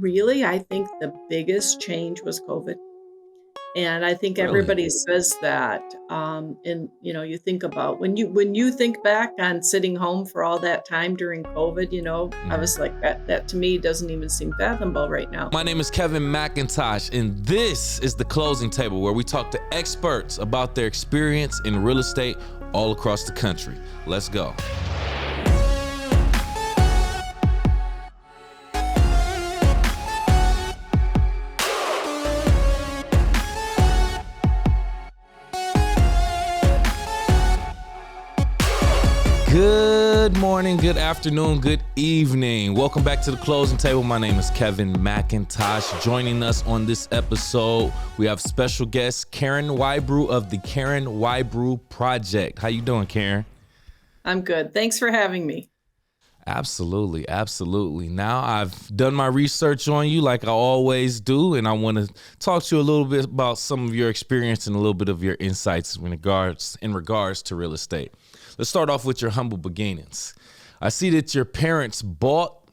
really, I think the biggest change was COVID. And I think Really? everybody says that. And you think about when you think back on sitting home for all that time during COVID, I was Mhm. like that to me doesn't even seem fathomable right now. My name is Kevin McIntosh, and this is the Closing Table, where we talk to experts about their experience in real estate all across the country. Let's go. Good morning, good afternoon, good evening. Welcome back to the Closing Table. My name is Kevin McIntosh. Joining us on this episode, we have special guest Carin Whybrew of the Carin Whybrew Project. How you doing, Carin? I'm good. Thanks for having me. Absolutely, absolutely. Now I've done my research on you like I always do, and I want to talk to you a little bit about some of your experience and a little bit of your insights in regards to real estate. Let's start off with your humble beginnings. I see that your parents bought,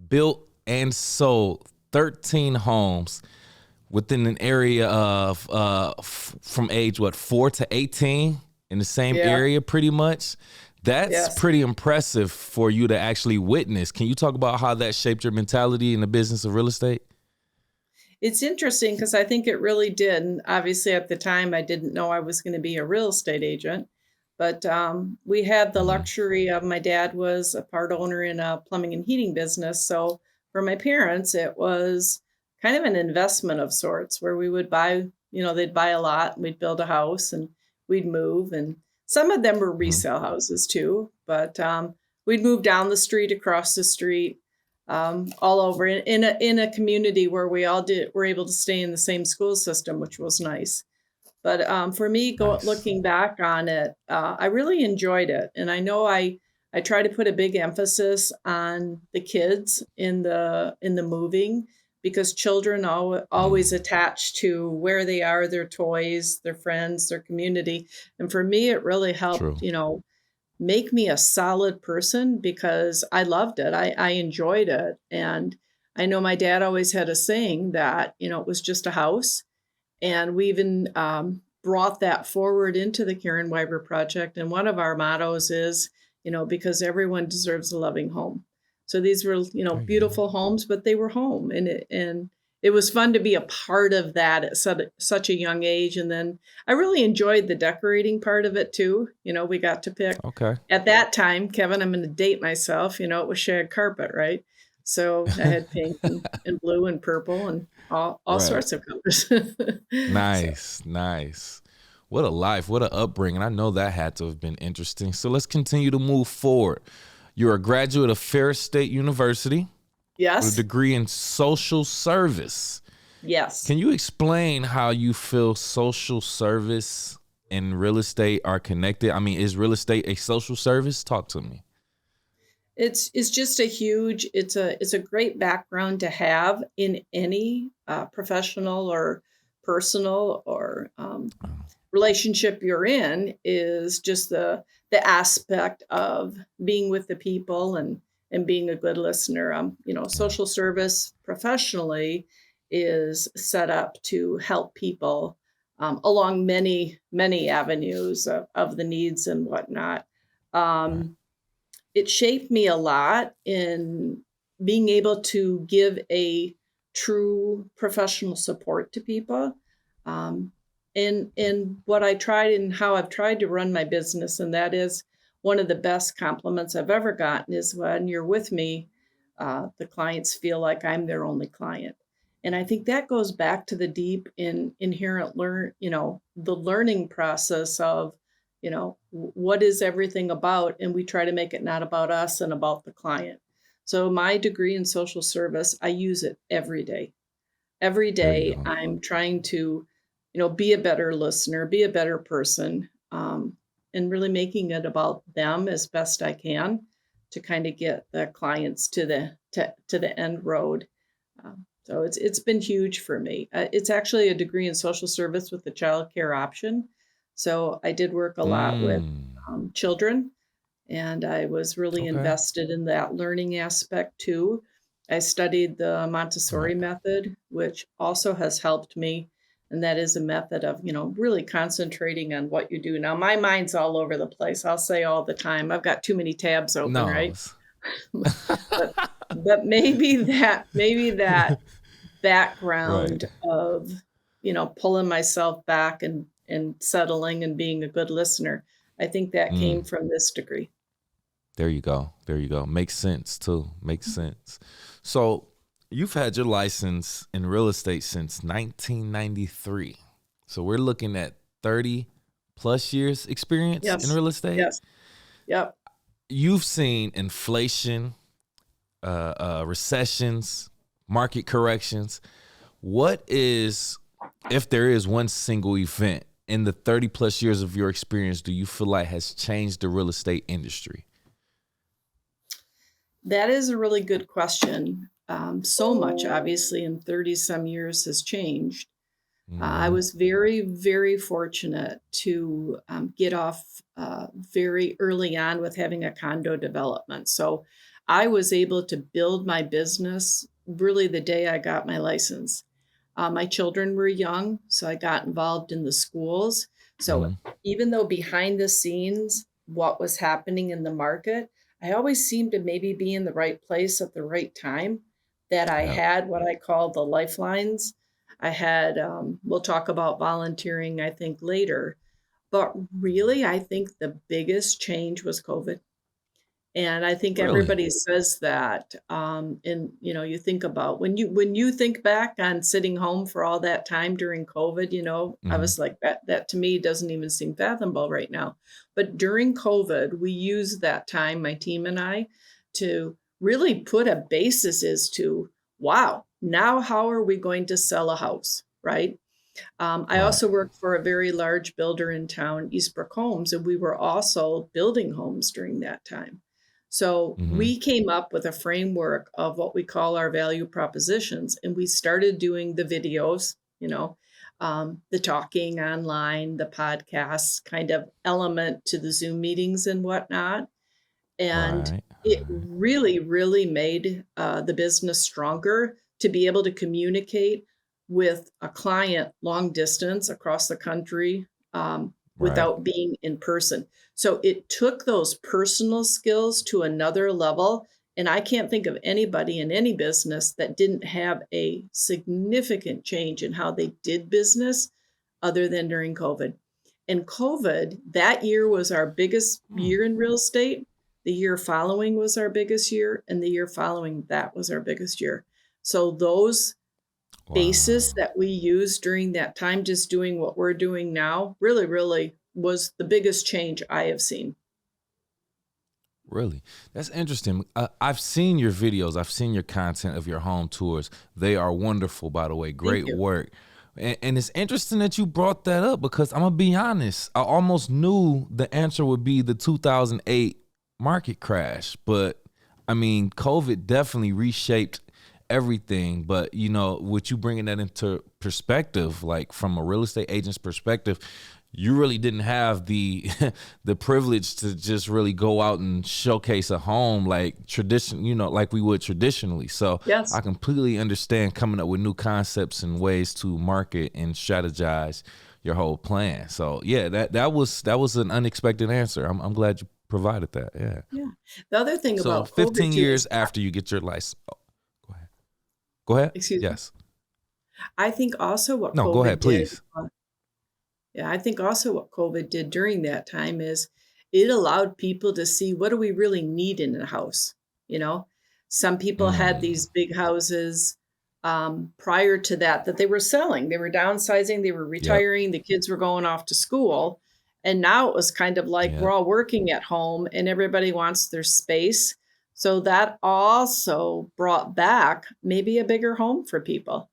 built, and sold 13 homes within an area of from age 4 to 18 in the same Yeah. area, pretty much. That's Yes. pretty impressive for you to actually witness. Can you talk about how that shaped your mentality in the business of real estate? It's interesting because I think it really did. And obviously, at the time, I didn't know I was going to be a real estate agent. But we had the Mhm. luxury of my dad was a part owner in a plumbing and heating business. So for my parents, it was kind of an investment of sorts where we would buy, they'd buy a lot and we'd build a house and we'd move. And some of them were Mhm. resale houses too. But we'd move down the street, across the street, all over in a community where we all were able to stay in the same school system, which was nice. But for me, Nice. looking back on it, I really enjoyed it, and I know I try to put a big emphasis on the kids in the moving because children always Mhm. attach to where they are, their toys, their friends, their community, and for me, it really helped, True. make me a solid person because I loved it. I enjoyed it. And I know my dad always had a saying that, it was just a house. And we even brought that forward into the Carin Whybrew Project. And one of our mottos is, because everyone deserves a loving home. So these were, There you go. beautiful homes, but they were home. And it was fun to be a part of that at such a young age. And then I really enjoyed the decorating part of it too. We got to pick Okay. at that time, Kevin, I'm going to date myself, it was shag carpet, right? So I had pink and blue and purple and all Right. sorts of colors. So Nice, nice. What a life, what an upbringing. I know that had to have been interesting. So let's continue to move forward. You're a graduate of Ferris State University with a yes, degree in social service. yes. Can you explain how you feel social service and real estate are connected? I mean, is real estate a social service? Talk to me. It's just it's a great background to have in any professional or personal or relationship you're in is just the aspect of being with the people and being a good listener. Yeah. Social service professionally is set up to help people along many avenues of the needs and whatnot. Right. Um, it shaped me a lot in being able to give a true professional support to people. Um, and what I tried and how I've tried to run my business, and that is one of the best compliments I've ever gotten is when you're with me, the clients feel like I'm their only client. And I think that goes back to the deep inherent the learning process of what is everything about? And we try to make it not about us and about the client. So my degree in social service, I use it every day. Every There you day go. I'm trying to, be a better listener, be a better person, and really making it about them as best I can to kind of get the clients to the end road. So it's been huge for me. It's actually a degree in social service with the child care option. So I did work a lot with Mm. children, and I was really Okay. invested in that learning aspect too. I studied the Montessori Right. method, which also has helped me. And that is a method of, really concentrating on what you do. Now, my mind's all over the place. I'll say all the time, I've got too many tabs open, No. right? But but maybe that Right. background of, pulling myself back and settling and being a good listener, I think that came Mm. from this degree. There you go. There you go. Makes sense too. Makes sense. So you've had your license in real estate since 1993. So we're looking at 30 plus years experience in Yes. real estate. Yes. Yep. You've seen inflation, recessions, market corrections. What is, if there is one single event in the 30 plus years of your experience, do you feel like has changed the real estate industry? That is a really good question. So much, obviously, in 30 some years has changed. I Mm-hmm. was very, very fortunate to get off very early on with having a condo development. So I was able to build my business really the day I got my license. My children were young, so I got involved in the schools. So Mm-hmm. even though behind the scenes, what was happening in the market, I always seemed to maybe be in the right place at the right time, that I Yeah. had what I call the lifelines. I had, we'll talk about volunteering, I think, later. But really, I think the biggest change was COVID. And I think Really? everybody says that, and, you think about when you think back on sitting home for all that time during COVID, I Mm-hmm. was like, that to me doesn't even seem fathomable right now. But during COVID, we used that time, my team and I, to really put a basis as to, wow, now how are we going to sell a house, right? I Right. also worked for a very large builder in town, Eastbrook Homes, and we were also building homes during that time. So Mm-hmm. we came up with a framework of what we call our value propositions, and we started doing the videos, the talking online, the podcasts kind of element to the Zoom meetings and whatnot. And Right. it really, really made the business stronger to be able to communicate with a client long distance across the country, Right. without being in person. So it took those personal skills to another level. And I can't think of anybody in any business that didn't have a significant change in how they did business other than during COVID. And COVID, that year was our biggest Hmm. year in real estate. The year following was our biggest year, and the year following that was our biggest year. So those basis Wow. that we used during that time, just doing what we're doing now, really, really was the biggest change I have seen. Really? That's interesting. I've seen your videos. I've seen your content of your home tours. They are wonderful, by the way. Thank Great you. work. And it's interesting that you brought that up because I'm going to be honest. I almost knew the answer would be the 2008 market crash. But I mean, COVID definitely reshaped everything. But, with you bringing that into perspective, like from a real estate agent's perspective, you really didn't have the the privilege to just really go out and showcase a home like tradition, like we would traditionally. So I Yes. completely understand coming up with new concepts and ways to market and strategize your whole plan. So yeah, that was an unexpected answer. I'm glad you provided that. Yeah. Yeah. The other thing So about COVID 15 too years is, after you get your license. Oh, go ahead. Go ahead. excuse me. Yes. I think also what No, go COVID ahead, did, please. yeah, I think also what COVID did during that time is it allowed people to see what do we really need in a house. You know, some people had Mm, these big houses prior to that they were selling. They were downsizing, they were yep. retiring, the kids were going off to school. And now it was kind of like we're Yep. all working at home and everybody wants their space. So that also brought back maybe a bigger home for people.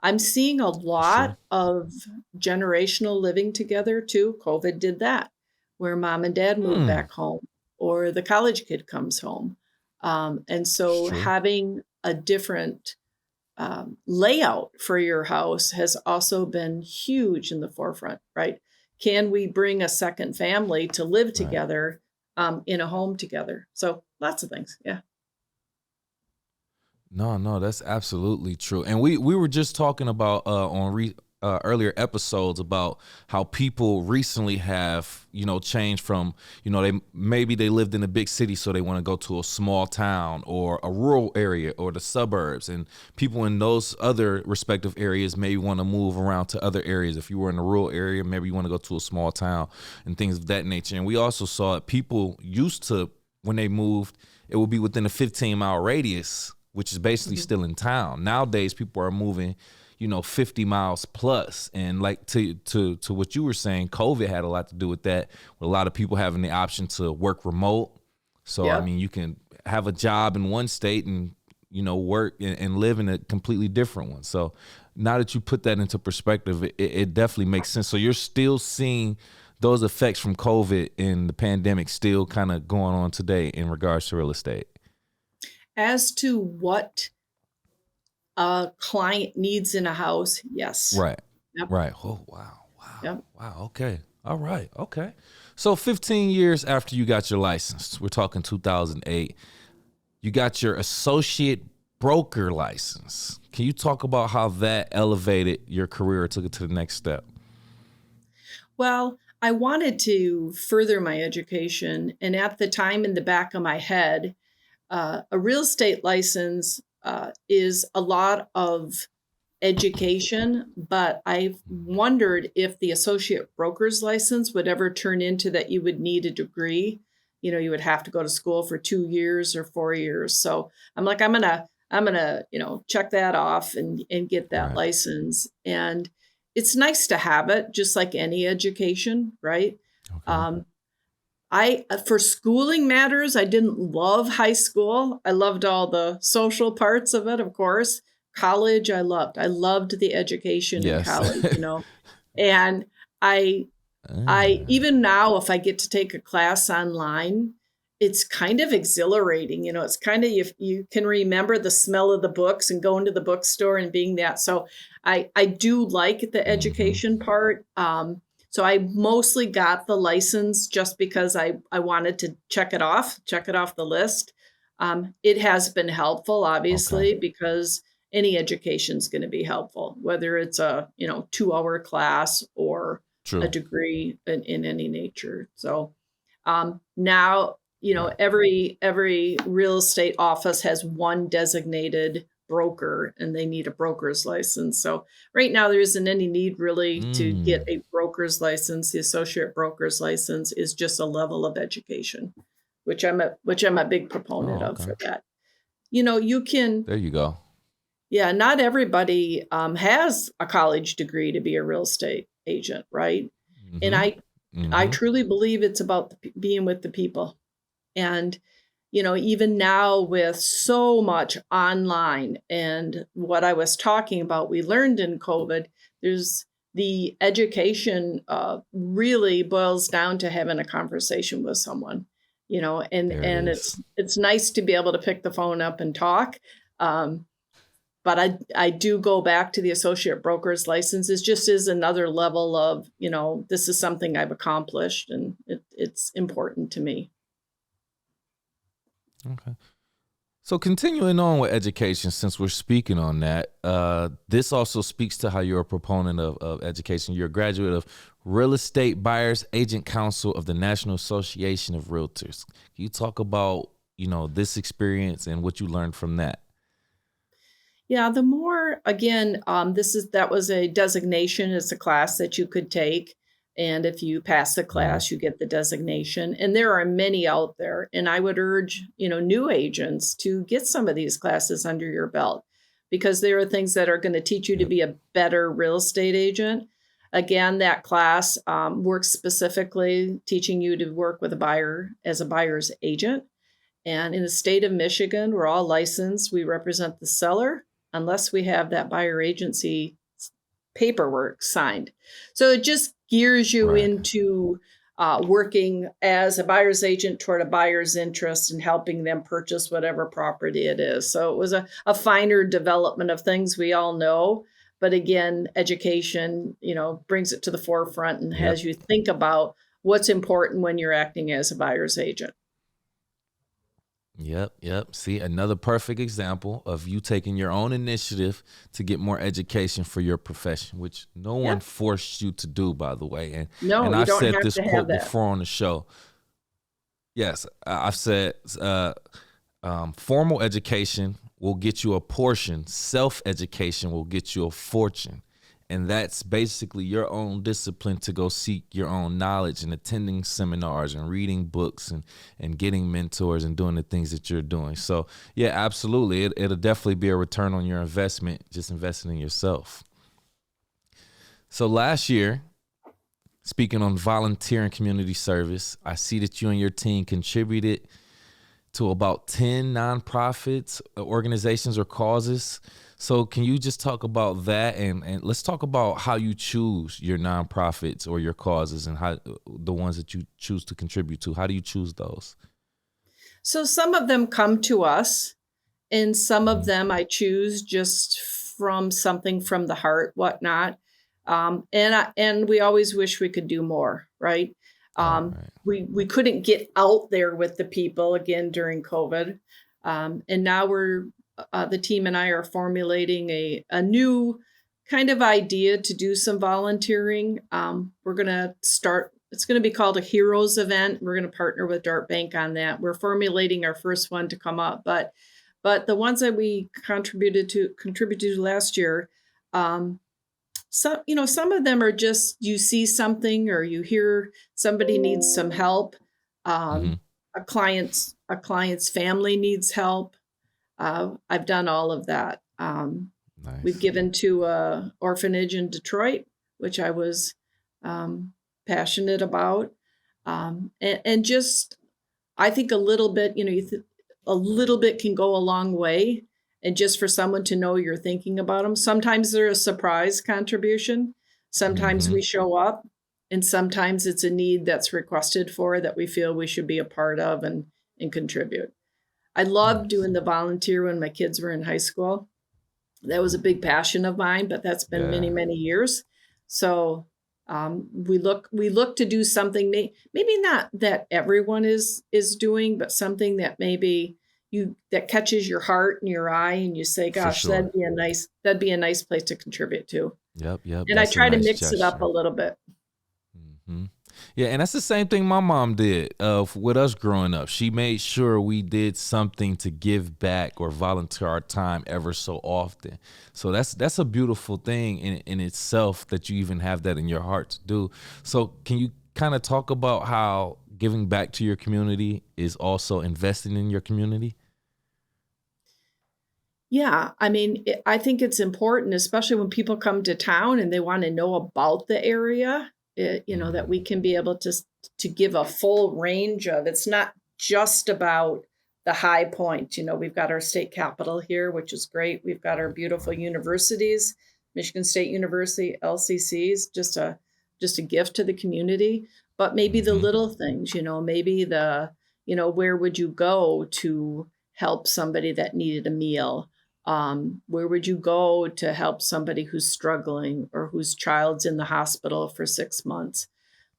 I'm seeing a That's true. lot of generational living together too. COVID did that, where mom and dad moved Hmm. back home or the college kid comes home. And That's so true. having a different layout for your house has also been huge in the forefront, right? Can we bring a second family to live Right. together in a home together? So lots of things. Yeah. No, that's absolutely true. And we were just talking about earlier episodes about how people recently have, changed from, they lived in a big city, so they want to go to a small town or a rural area or the suburbs, and people in those other respective areas may want to move around to other areas. If you were in a rural area, maybe you want to go to a small town and things of that nature. And we also saw it, people used to, when they moved, it would be within a 15-mile radius, which is basically Mhm. still in town. Nowadays, people are moving, 50 miles plus. And like to what you were saying, COVID had a lot to do with that, with a lot of people having the option to work remote. So, I Yep. mean, you can have a job in one state and, work and live in a completely different one. So now that you put that into perspective, it definitely makes sense. So you're still seeing those effects from COVID and the pandemic still kind of going on today in regards to real estate. As to what a client needs in a house, yes. Right. Yep. Right. Oh, wow. Wow. Yep. Wow. Okay. All right. Okay. So 15 years after you got your license, we're talking 2008, you got your associate broker license. Can you talk about how that elevated your career or took it to the next step? Well, I wanted to further my education, and at the time in the back of my head, a real estate license is a lot of education, but I've wondered if the associate broker's license would ever turn into that you would need a degree. You would have to go to school for 2 years or 4 years. So I'm like, I'm gonna, check that off and get that Right. license. And it's nice to have it, just like any education, right? Okay. Um, for schooling matters, I didn't love high school. I loved all the social parts of it, of course. College, I loved. I loved the education in Yes. college. And I Ah, even now, if I get to take a class online, it's kind of exhilarating. It's kind of, if you can remember the smell of the books and going to the bookstore and being that. So I do like the mhm. education part. So I mostly got the license just because I wanted to check it off the list. It has been helpful, Okay. obviously, because any education is going to be helpful, whether it's a 2 hour class or a True. degree in any nature. So now, Right. every real estate office has one designated broker, and they need a broker's license. So right now, there isn't any need really to get Mm. a broker's license. The associate broker's license is just a level of education, which I'm a big proponent Oh, of okay. for that. You can, There you go. yeah, not everybody has a college degree to be a real estate agent, right? And Mhm. I Mhm. truly believe it's about being with the people. And even now with so much online and what I was talking about, we learned in COVID, there's the education really boils down to having a conversation with someone, There it and is. it's nice to be able to pick the phone up and talk. Um, but I do go back to the associate broker's license. It just is another level of, this is something I've accomplished, and it's important to me. Okay. So continuing on with education, since we're speaking on that, this also speaks to how you're a proponent of education. You're a graduate of Real Estate Buyers Agent Council of the National Association of Realtors. Can you talk about, this experience and what you learned from that? Yeah, the more, again, that was a designation. It's a class that you could take, and if you pass the Mhm. class, you get the designation. And there are many out there, and I would urge new agents to get some of these classes under your belt, because there are things that are going to teach you to Yep. be a better real estate agent. Again, that class works specifically teaching you to work with a buyer as a buyer's agent. And in the state of Michigan, we're all licensed. We represent the seller unless we have that buyer agency paperwork signed. So it just gears you Right. into working as a buyer's agent toward a buyer's interest and helping them purchase whatever property it is. So it was a finer development of things we all know. But again, education, brings it to the forefront and Yep. has you think about what's important when you're acting as a buyer's agent. Yep, yep. See, another perfect example of you taking your own initiative to get more education for your profession, which no one Yep. forced you to do, by the way. No, And you I've don't said have this to have quote that. before on the show. Yes, I've said formal education will get you a portion. Self-education will get you a fortune. And that's basically your own discipline to go seek your own knowledge and attending seminars and reading books and getting mentors and doing the things that you're doing. So, yeah, absolutely. It'll definitely be a return on your investment, just investing in yourself. So last year, speaking on volunteer and community service, I see that you and your team contributed to about 10 nonprofits, organizations, or causes. So can you just talk about that, and let's talk about how you choose your nonprofits or your causes, and how the ones that you choose to contribute to? How do you choose those? So some of them come to us, and some of Hmm. them I choose just from something from the heart, whatnot. And we always wish we could do more, right? Right, Um, right. we couldn't get out there with the people again during COVID, and now we're the team and I are formulating a new kind of idea to do some volunteering. We're gonna start. It's going to be called a Heroes event. We're going to partner with Dart Bank on that. We're formulating our first one to come up, but the ones that we contributed to last year, um, some of them are just you see something or you hear somebody needs some help. Hmm. A client's family needs help. I've done all of that. We've Nice. given to a orphanage in Detroit, which I was um, passionate about, and just I think a little bit, a little bit can go a long way. And just for someone to know you're thinking about them, sometimes they're a surprise contribution. Sometimes Hmm. we show up, and sometimes it's a need that's requested for that we feel we should be a part of and contribute. I loved Nice. doing the volunteer when my kids were in high school. That was a big passion of mine, but that's been many, Yeah. many years. So we look to do something maybe not that everyone is doing, but something that maybe you that catches your heart and your eye, and you say, For "Gosh, sure. that'd be a nice place to contribute to." Yep. Yep. And I That's a try to nice mix it up a gesture. little bit. Hmm. Yeah, and that's the same thing my mom did with us growing up. She made sure we did something to give back or volunteer our time ever so often. So that's a beautiful thing in itself that you even have that in your heart to do. So can you kind of talk about how giving back to your community is also investing in your community? Yeah, I mean, I think it's important, especially when people come to town and they want to know about the area. That we Mm, can be able to give a full range of. It's not just about the high point. We've got our state capital here, which is great. We've got our right, beautiful right. universities, Michigan State University, LCCs, just a gift to the community. But maybe the Hmm. little things, maybe where would you go to help somebody that needed a meal? Where would you go to help somebody who's struggling or whose child's in the hospital for 6 months?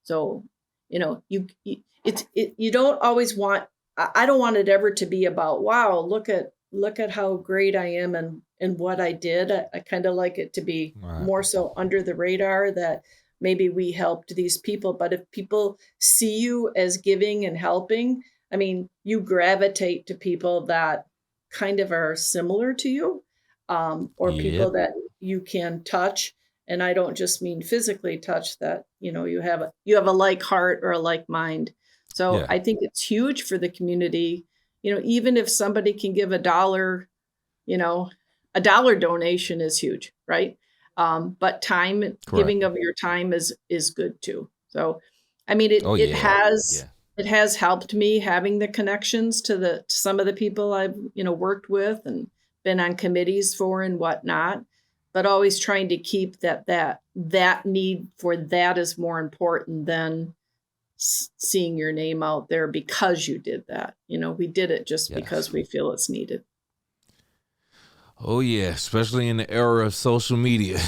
So, you don't always want. I don't want it ever to be about, wow, look at how great I am and what I did. I kind of like it to be Right. more so under the radar that maybe we helped these people. But if people see you as giving and helping, I mean, you gravitate to people that kind of are similar to you, or people Yep. that you can touch. And I don't just mean physically touch, that you have a like heart or a like mind. So Yeah. I think it's huge for the community. Even if somebody can give you know a dollar donation is huge, right? But Correct. giving of your time is good too. So I mean, it Oh it yeah. has Yeah. it has helped me having the connections to some of the people I've worked with and been on committees for and whatnot. But always trying to keep that need for that is more important than seeing your name out there because you did that. We did it just because Yes. we feel it's needed. Oh yeah, especially in the era of social media.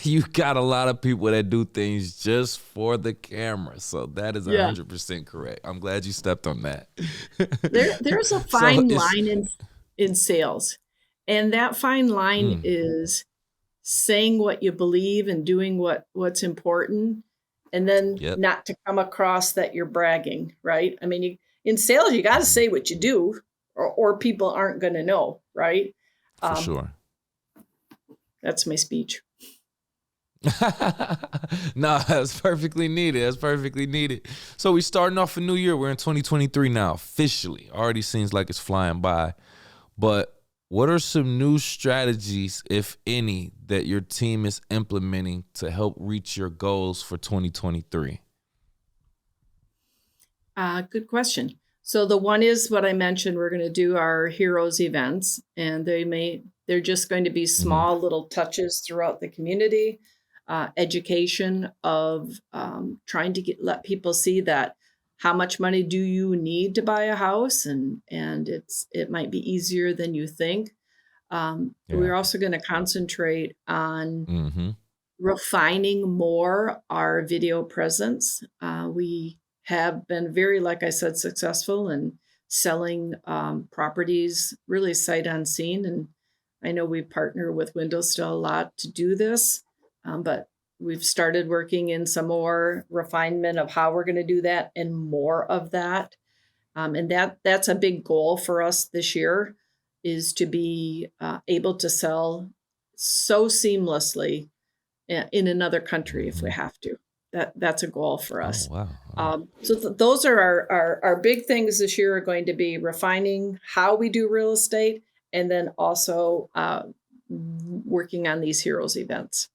You got a lot of people that do things just for the camera. So that is Yeah. 100% correct. I'm glad you stepped on that. There's a So fine it's line in sales. And that fine line mm, is saying what you believe and doing what's important, and then yep, not to come across that you're bragging, right? I mean, in sales, you got to mhm, say what you do, or people aren't going to know, right? for Um, sure. that's my speech. No, that's perfectly needed. That's perfectly needed. So we starting off a new year. We're in 2023 now, officially. Already seems like it's flying by. But what are some new strategies, if any, that your team is implementing to help reach your goals for 2023? Good question. So the one is what I mentioned. We're going to do our heroes events, and they're just going to be Hmm. small little touches throughout the community, education of trying to let people see that how much money do you need to buy a house, and it might be easier than you think. Yeah. We're also going to concentrate on Mm-hmm. refining more our video presence. We have been very, like I said, successful in selling properties really sight unseen. And I know we partner with Windows still a lot to do this, but we've started working in some more refinement of how we're going to do that and more of that. And that's a big goal for us this year, is to be able to sell so seamlessly in another country if we Mm-hmm. have to. That's a goal for Oh us. wow. So those are our big things this year, are going to be refining how we do real estate, and then also working on these heroes events.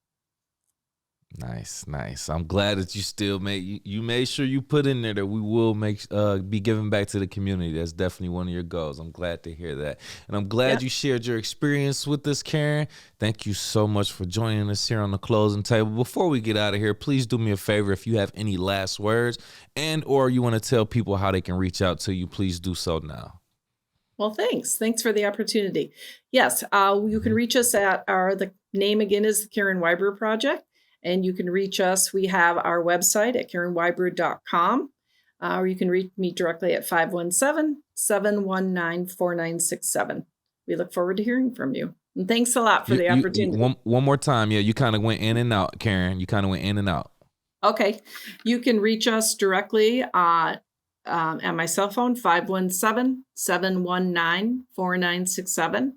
Nice, nice. I'm glad that you still you made sure you put in there that we will be giving back to the community. That's definitely one of your goals. I'm glad to hear that. And I'm glad Yep. you shared your experience with us, Carin. Thank you so much for joining us here on the closing table. Before we get out of here, please do me a favor. If you have any last words and or you want to tell people how they can reach out to you, please do so now. Well, thanks. Thanks for the opportunity. Yes, you can Mhm. reach us at the name again is the Carin Whybrew Project, and you can reach us. We have our website at carinwhybrew.com, or you can reach me directly at 517-719-4967. We look forward to hearing from you. And thanks a lot for the You opportunity. one more time. Yeah, you kind of went in and out, Carin. You kind of went in and out. Okay. You can reach us directly at my cell phone, 517-719-4967.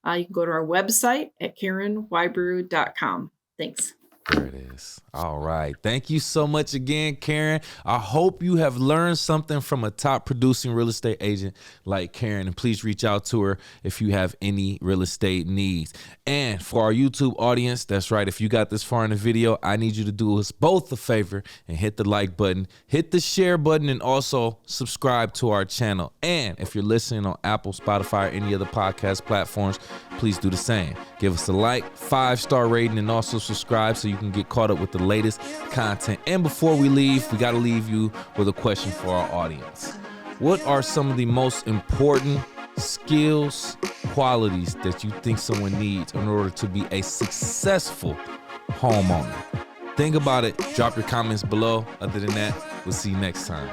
You can go to our website at carinwhybrew.com. Thanks. There it is. All right. Thank you so much again, Carin. I hope you have learned something from a top producing real estate agent like Carin. And please reach out to her if you have any real estate needs. And for our YouTube audience, that's right. If you got this far in the video, I need you to do us both a favor and hit the like button, hit the share button, and also subscribe to our channel. And if you're listening on Apple, Spotify, or any other podcast platforms, please do the same. Give us a like, 5-star rating, and also subscribe so you can get caught up with the latest content. And before we leave, we got to leave you with a question for our audience. What are some of the most important skills, qualities that you think someone needs in order to be a successful homeowner? Think about it. Drop your comments below. Other than that, we'll see you next time.